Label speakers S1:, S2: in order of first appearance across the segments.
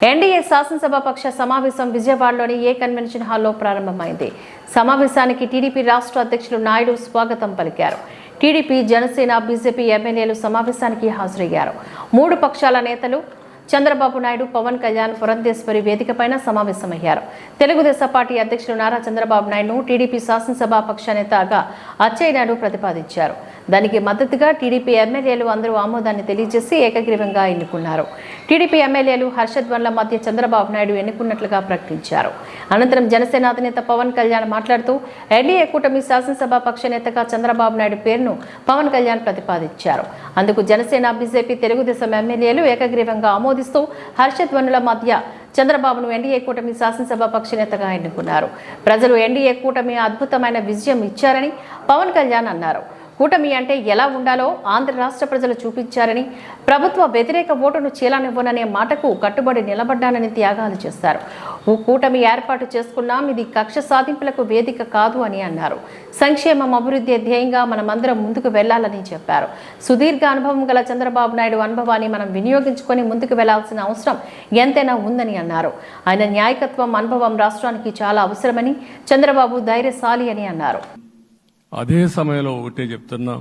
S1: NDA శాసనసభాపక్ష సమావేశం విజయవాడలోని ఏ convention హాల్లో ప్రారంభమైంది. సమావేశానికి టీడీపీ రాష్ట్ర అధ్యక్షులు నాయుడు స్వాగతం పలికారు. టీడీపీ, జనసేన, బీజేపీ ఎమ్మెల్యేలు సమావేశానికి హాజరయ్యారు. మూడు పక్షాల నేతలు చంద్రబాబు నాయుడు, పవన్ కళ్యాణ్, పురంధేశ్వరి వేదికపైన సమావేశమయ్యారు. తెలుగుదేశం పార్టీ అధ్యక్షులు నారా చంద్రబాబు నాయుడును టీడీపీ శాసనసభాపక్ష నేతగా అచ్చెన్నాయుడు ప్రతిపాదించారు. దానికి మద్దతుగా టీడీపీ ఎమ్మెల్యేలు అందరూ ఆమోదాన్ని తెలియజేసి ఏకగ్రీవంగా ఎన్నుకున్నారు. టీడీపీ ఎమ్మెల్యేలు హర్షధ్వాన్ల మధ్య చంద్రబాబు నాయుడు ఎన్నుకున్నట్లుగా ప్రకటించారు. అనంతరం జనసేన అధినేత పవన్ కళ్యాణ్ మాట్లాడుతూ ఎన్డీఏ కూటమి శాసనసభాపక్ష నేతగా చంద్రబాబు నాయుడు పేరును పవన్ కళ్యాణ్ ప్రతిపాదించారు. అందుకు జనసేన, బీజేపీ, తెలుగుదేశం ఎమ్మెల్యేలు ఏకగ్రీవంగా ఆమోదిస్తూ హర్షధ్వనుల మధ్య చంద్రబాబును ఎన్డీఏ కూటమి శాసనసభాపక్ష నేతగా ఎన్నుకున్నారు. ప్రజలు ఎన్డీఏ కూటమి అద్భుతమైన విజయం ఇచ్చారని పవన్ కళ్యాణ్ అన్నారు. కూటమి అంటే ఎలా ఉండాలో ఆంధ్ర రాష్ట్ర ప్రజలు చూపించారని, ప్రభుత్వ వ్యతిరేక ఓటును చీలనివ్వననే మాటకు కట్టుబడి నిలబడ్డానని త్యాగాలు చేశారు. కూటమి ఏర్పాటు చేసుకున్నాం, ఇది కక్ష సాధింపులకు వేదిక కాదు అని అన్నారు. సంక్షేమం, అభివృద్ధి ధ్యేయంగా మనమందరం ముందుకు వెళ్లాలని చెప్పారు. సుదీర్ఘ అనుభవం గల చంద్రబాబు నాయుడు అనుభవాన్ని మనం వినియోగించుకొని ముందుకు వెళ్లాల్సిన అవసరం ఎంతైనా ఉందని అన్నారు. ఆయన న్యాయకత్వం, అనుభవం రాష్ట్రానికి చాలా అవసరమని, చంద్రబాబు ధైర్యశాలి అని అన్నారు.
S2: అదే సమయంలో ఒకటే చెప్తున్నా,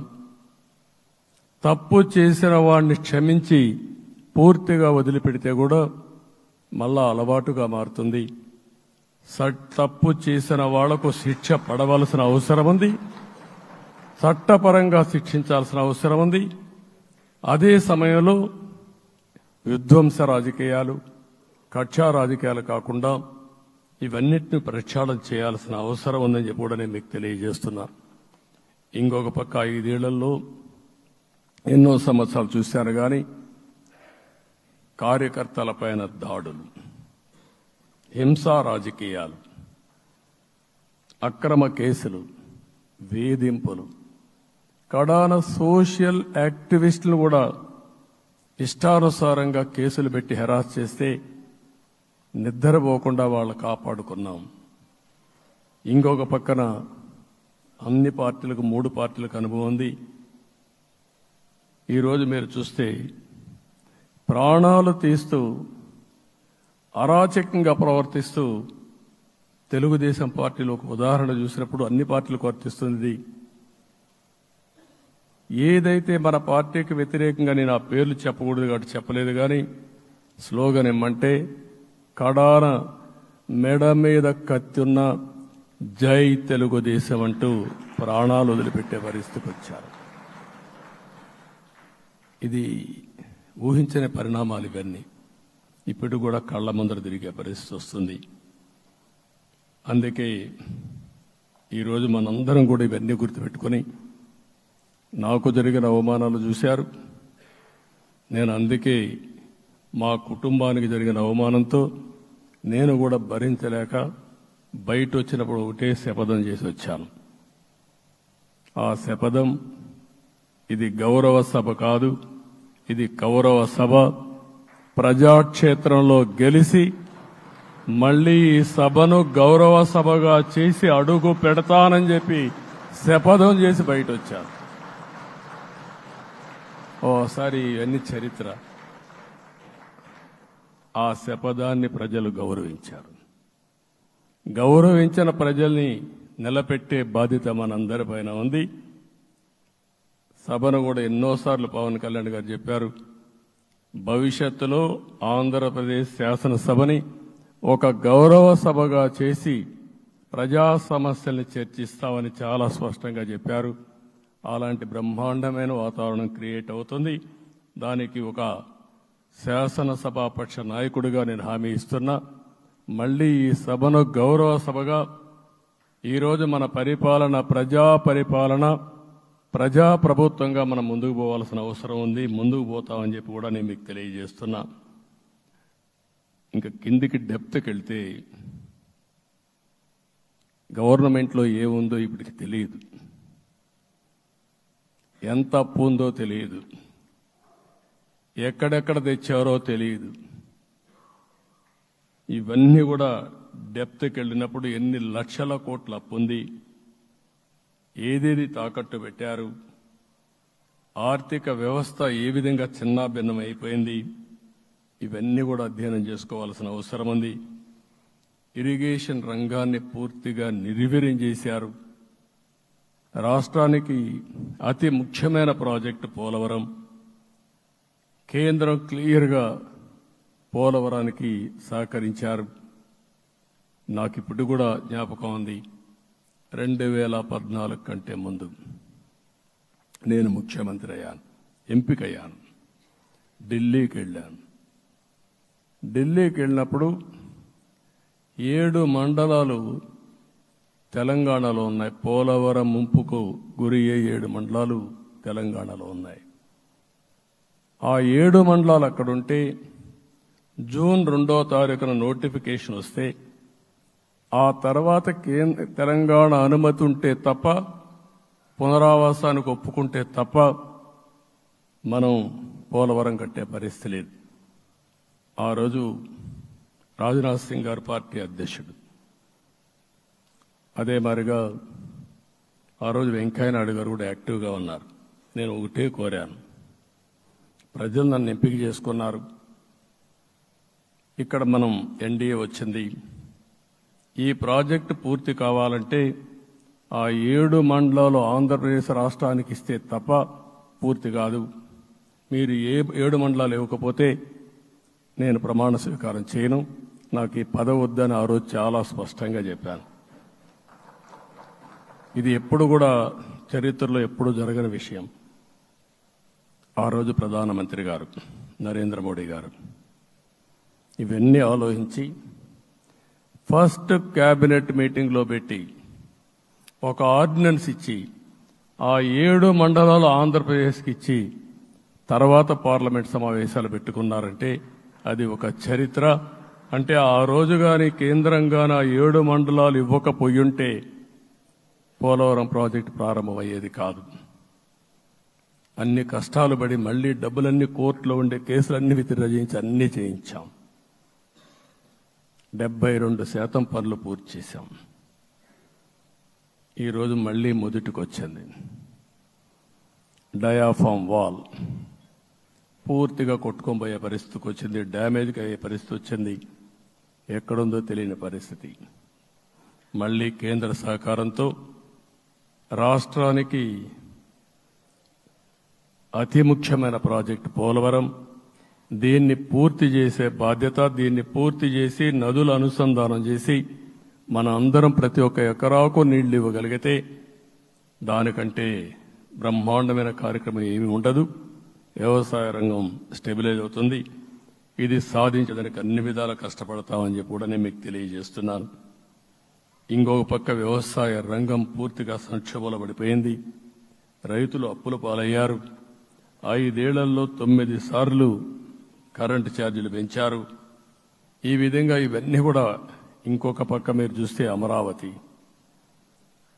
S2: తప్పు చేసిన వాడిని క్షమించి పూర్తిగా వదిలిపెడితే కూడా మళ్ళా అలవాటుగా మారుతుంది. తప్పు చేసిన వాళ్లకు శిక్ష పడవలసిన అవసరం ఉంది, చట్టపరంగా శిక్షించాల్సిన అవసరం ఉంది. అదే సమయంలో విధ్వంస రాజకీయాలు, కక్షా రాజకీయాలు కాకుండా ఇవన్నిటిని ప్రక్షాళన చేయాల్సిన అవసరం ఉందని చెప్పి కూడా నేను మీకు తెలియజేస్తున్నా. ఇంకొక పక్క 5 ఏళ్లలో ఎన్నో సంవత్సరాలు చూశాను కానీ కార్యకర్తలపైన దాడులు, హింసా రాజకీయాలు, అక్రమ కేసులు, వేధింపులు, కడాన సోషల్ యాక్టివిస్టులు కూడా ఇష్టానుసారంగా కేసులు పెట్టి హెరాస్ చేస్తే నిద్రపోకుండా వాళ్ళు కాపాడుకున్నాం. ఇంకొక పక్కన అన్ని పార్టీలకు, 3 పార్టీలకు అనుభవం ఉంది. ఈరోజు మీరు చూస్తే ప్రాణాలు తీస్తూ అరాచకంగా ప్రవర్తిస్తూ తెలుగుదేశం పార్టీలో ఒక ఉదాహరణ చూసినప్పుడు అన్ని పార్టీలకు వర్తిస్తుంది. ఏదైతే మన పార్టీకి వ్యతిరేకంగా నేను ఆ పేర్లు చెప్పకూడదు కాబట్టి చెప్పలేదు కానీ స్లోగన్ ఏమంటే కడాన మెడ మీద కత్తున్న జై తెలుగుదేశం అంటూ ప్రాణాలు వదిలిపెట్టే పరిస్థితికి వచ్చారు. ఇది ఊహించని పరిణామాలు ఇవన్నీ. ఇప్పుడు కూడా కళ్ల ముందర తిరిగే పరిస్థితి వస్తుంది. అందుకే ఈరోజు మనందరం కూడా ఇవన్నీ గుర్తుపెట్టుకొని, నాకు జరిగిన అవమానాలు చూశారు. నేను అందుకే మా కుటుంబానికి జరిగిన అవమానంతో నేను కూడా భరించలేక బయట వచ్చినప్పుడు ఒకటే శపథం చేసి వచ్చాను. ఆ శపథం, ఇది గౌరవ సభ కాదు, ఇది కౌరవ సభ. ప్రజాక్షేత్రంలో గెలిచి మళ్లీ ఈ సభను గౌరవ సభగా చేసి అడుగు పెడతానని చెప్పి శపథం చేసి బయట వచ్చాను. ఓసారి ఇవన్నీ చరిత్ర. ఆ శపథాన్ని ప్రజలు గౌరవించారు. గౌరవించిన ప్రజల్ని నిలబెట్టే బాధ్యత మనందరిపైన ఉంది. సభను కూడా ఎన్నోసార్లు పవన్ కళ్యాణ్ గారు చెప్పారు, భవిష్యత్తులో ఆంధ్రప్రదేశ్ శాసనసభని ఒక గౌరవ సభగా చేసి ప్రజా సమస్యల్ని చర్చిస్తామని చాలా స్పష్టంగా చెప్పారు. అలాంటి బ్రహ్మాండమైన వాతావరణం క్రియేట్ అవుతుంది. దానికి ఒక శాసనసభాపక్ష నాయకుడిగా నేను హామీ ఇస్తున్నా. మళ్లీ ఈ సభను గౌరవ సభగా, ఈరోజు మన పరిపాలన ప్రజా పరిపాలన, ప్రజా ప్రభుత్వంగా మనం ముందుకు పోవాల్సిన అవసరం ఉంది. ముందుకు పోతామని చెప్పి కూడా నేను మీకు తెలియజేస్తున్నా. ఇంకా కిందికి డెప్త్కి వెళ్తే గవర్నమెంట్లో ఏముందో ఇప్పటికి తెలియదు, ఎంత అప్పు ఉందో తెలియదు, ఎక్కడెక్కడ తెచ్చారో తెలియదు. ఇవన్నీ కూడా డెప్త్కి వెళ్ళినప్పుడు ఎన్ని లక్షల కోట్ల అప్పు ఉంది, ఏదేది తాకట్టు పెట్టారు, ఆర్థిక వ్యవస్థ ఏ విధంగా చిన్నాభిన్నం అయిపోయింది, ఇవన్నీ కూడా అధ్యయనం చేసుకోవాల్సిన అవసరం ఉంది. ఇరిగేషన్ రంగాన్ని పూర్తిగా నిర్వీర్యం చేశారు. రాష్ట్రానికి అతి ముఖ్యమైన ప్రాజెక్టు పోలవరం. కేంద్రం క్లియర్గా పోలవరానికి సహకరించారు. నాకు ఇప్పుడు కూడా జ్ఞాపకం ఉంది, 2014 కంటే ముందు నేను ముఖ్యమంత్రి అయ్యాను, ఎంపికయ్యాను. ఢిల్లీకి వెళ్ళాను. ఢిల్లీకి వెళ్ళినప్పుడు 7 మండలాలు తెలంగాణలో ఉన్నాయి. పోలవరం ముంపుకు గురి అయ్యే 7 మండలాలు తెలంగాణలో ఉన్నాయి. ఆ 7 మండలాలు అక్కడుంటే జూన్ 2వ తారీఖున నోటిఫికేషన్ వస్తే ఆ తర్వాత తెలంగాణ అనుమతి ఉంటే తప్ప, పునరావాసానికి ఒప్పుకుంటే తప్ప మనం పోలవరం కట్టే పరిస్థితి లేదు. ఆ రోజు రాజ్నాథ్ సింగ్ గారు పార్టీ అధ్యక్షుడు. అదే మాదిరిగా ఆ రోజు వెంకయ్యనాయుడు గారు కూడా యాక్టివ్గా ఉన్నారు. నేను ఒకటే కోరాను, ప్రజలు నన్ను ఎంపిక చేసుకున్నారు. ఇక్కడ మనం ఎన్డీఏ వచ్చింది. ఈ ప్రాజెక్టు పూర్తి కావాలంటే ఆ 7 మండలాలు ఆంధ్రప్రదేశ్ రాష్ట్రానికి ఇస్తే తప్ప పూర్తి కాదు. మీరు 7 మండలాలు ఇవ్వకపోతే నేను ప్రమాణ స్వీకారం చేయను, నాకు ఈ పదవి వద్దని ఆ రోజు చాలా స్పష్టంగా చెప్పాను. ఇది ఎప్పుడు కూడా చరిత్రలో ఎప్పుడు జరగని విషయం. ఆ రోజు ప్రధానమంత్రి గారు నరేంద్ర మోడీ గారు ఇవన్నీ ఆలోచించి ఫస్ట్ క్యాబినెట్ మీటింగ్లో పెట్టి ఒక ఆర్డినెన్స్ ఇచ్చి ఆ 7 మండలాలు ఆంధ్రప్రదేశ్కి ఇచ్చి తర్వాత పార్లమెంట్ సమావేశాలు పెట్టుకున్నారంటే అది ఒక చరిత్ర. అంటే ఆ రోజు కానీ కేంద్రంగాన 7 మండలాలు ఇవ్వకపోయుంటే పోలవరం ప్రాజెక్టు ప్రారంభమయ్యేది కాదు. అన్ని కష్టాలు పడి మళ్లీ డబ్బులన్నీ కోర్టులో ఉండే కేసులన్నీ విత్డ్రా చేయించి అన్నీ చేయించాం. 72% పనులు పూర్తి చేశాం. ఈరోజు మళ్లీ మొదటికి వచ్చింది. డయాఫామ్ వాల్ పూర్తిగా కొట్టుకొని పోయే పరిస్థితికి వచ్చింది, డ్యామేజ్కి అయ్యే పరిస్థితి వచ్చింది. ఎక్కడుందో తెలియని పరిస్థితి. మళ్లీ కేంద్ర సహకారంతో రాష్ట్రానికి అతి ముఖ్యమైన ప్రాజెక్టు పోలవరం, దీన్ని పూర్తి చేసే బాధ్యత, దీన్ని పూర్తి చేసి నదుల అనుసంధానం చేసి మన అందరం ప్రతి ఒక్క ఎకరాకు నీళ్లు ఇవ్వగలిగితే దానికంటే బ్రహ్మాండమైన కార్యక్రమం ఏమీ ఉండదు. వ్యవసాయ రంగం స్టెబిలైజ్ అవుతుంది. ఇది సాధించడానికి అన్ని విధాలా కష్టపడతామని చెప్పి కూడా నేను మీకు తెలియజేస్తున్నాను. ఇంకొక పక్క వ్యవసాయ రంగం పూర్తిగా సంక్షోభంలో పడిపోయింది. రైతులు అప్పుల పాలయ్యారు. 5 ఏళ్లలో 9 సార్లు కరెంటు ఛార్జీలు పెంచారు. ఈ విధంగా ఇవన్నీ కూడా ఇంకొక పక్క మీరు చూస్తే అమరావతి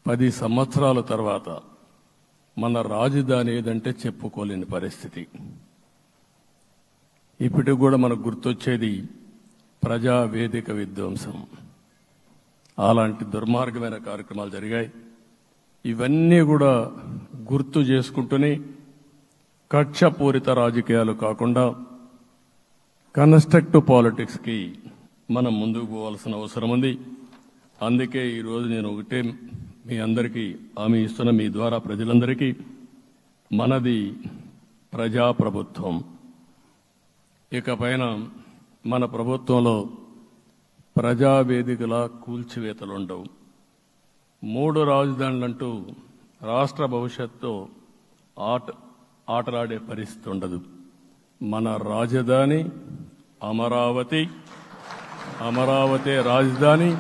S2: 10 సంవత్సరాల తర్వాత మన రాజధాని ఏదంటే చెప్పుకోలేని పరిస్థితి. ఇప్పటికి కూడా మనకు గుర్తొచ్చేది ప్రజావేదిక విధ్వంసం. అలాంటి దుర్మార్గమైన కార్యక్రమాలు జరిగాయి. ఇవన్నీ కూడా గుర్తు చేసుకుంటూనే కక్షపూరిత రాజకీయాలు కాకుండా కన్స్ట్రక్టివ్ పాలిటిక్స్కి మనం ముందుకు పోవాల్సిన అవసరం ఉంది. అందుకే ఈరోజు నేను ఒకటే మీ అందరికీ హామీ ఇస్తున్న, మీ ద్వారా ప్రజలందరికీ, మనది ప్రజాప్రభుత్వం. ఇకపైన మన ప్రభుత్వంలో ప్రజావేదికల కూల్చివేతలుండవు. 3 రాజధానులంటూ రాష్ట్ర భవిష్యత్తు ఆటలాడే పరిస్థితి ఉండదు. మన రాజధాని అమరావతి, అమరావతి రాజధాని.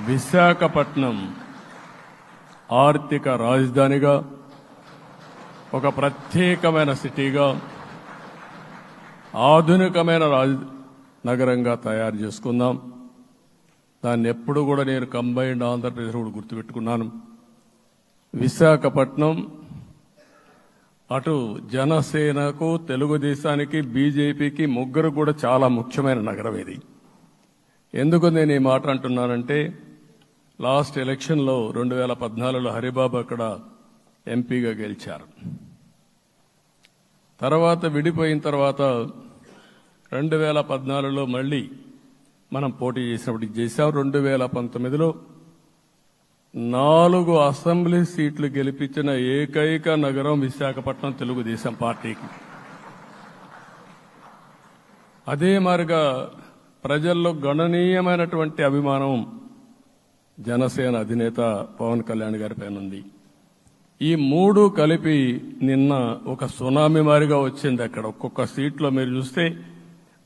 S2: విశాఖపట్నం ఆర్థిక రాజధానిగా, ఒక ప్రత్యేకమైన సిటీగా, ఆధునికమైన నగరంగా తయారు చేసుకుందాం. దాన్ని ఎప్పుడు కూడా నేను కంబైన్డ్ ఆంధ్రప్రదేశ్ కూడా గుర్తుపెట్టుకున్నాను. విశాఖపట్నం అటు జనసేనకు, తెలుగుదేశానికి, బీజేపీకి ముగ్గురు కూడా చాలా ముఖ్యమైన నగరం ఇది. ఎందుకు నేను ఈ మాట అంటున్నానంటే, లాస్ట్ ఎలక్షన్లో 2014లో హరిబాబు అక్కడ ఎంపీగా గెలిచారు. తర్వాత విడిపోయిన తర్వాత 2014లో మళ్ళీ మనం పోటీ చేసినప్పుడు చేశాం. 2019లో 4 అసెంబ్లీ సీట్లు గెలిపించిన ఏకైక నగరం విశాఖపట్నం తెలుగుదేశం పార్టీకి. అదే మాదిరిగా ప్రజల్లో గణనీయమైనటువంటి అభిమానం జనసేన అధినేత పవన్ కళ్యాణ్ గారి పైన ఉంది. ఈ 3 కలిపి నిన్న ఒక సునామీ మారిగా వచ్చింది. అక్కడ ఒక్కొక్క సీట్లో మీరు చూస్తే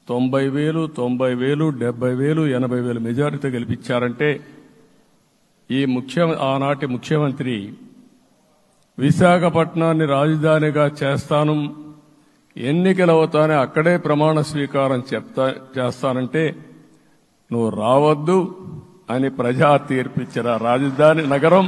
S2: 90,000, 90,000, 70,000, 80,000 మెజారిటీ గెలిపించారంటే ఆనాటి ముఖ్యమంత్రి విశాఖపట్నాన్ని రాజధానిగా చేస్తాను, ఎన్నికలు అవుతానే అక్కడే ప్రమాణ స్వీకారం చేస్తానంటే నువ్వు రావద్దు అని ప్రజా తీర్పిచ్చిన రాజధాని నగరం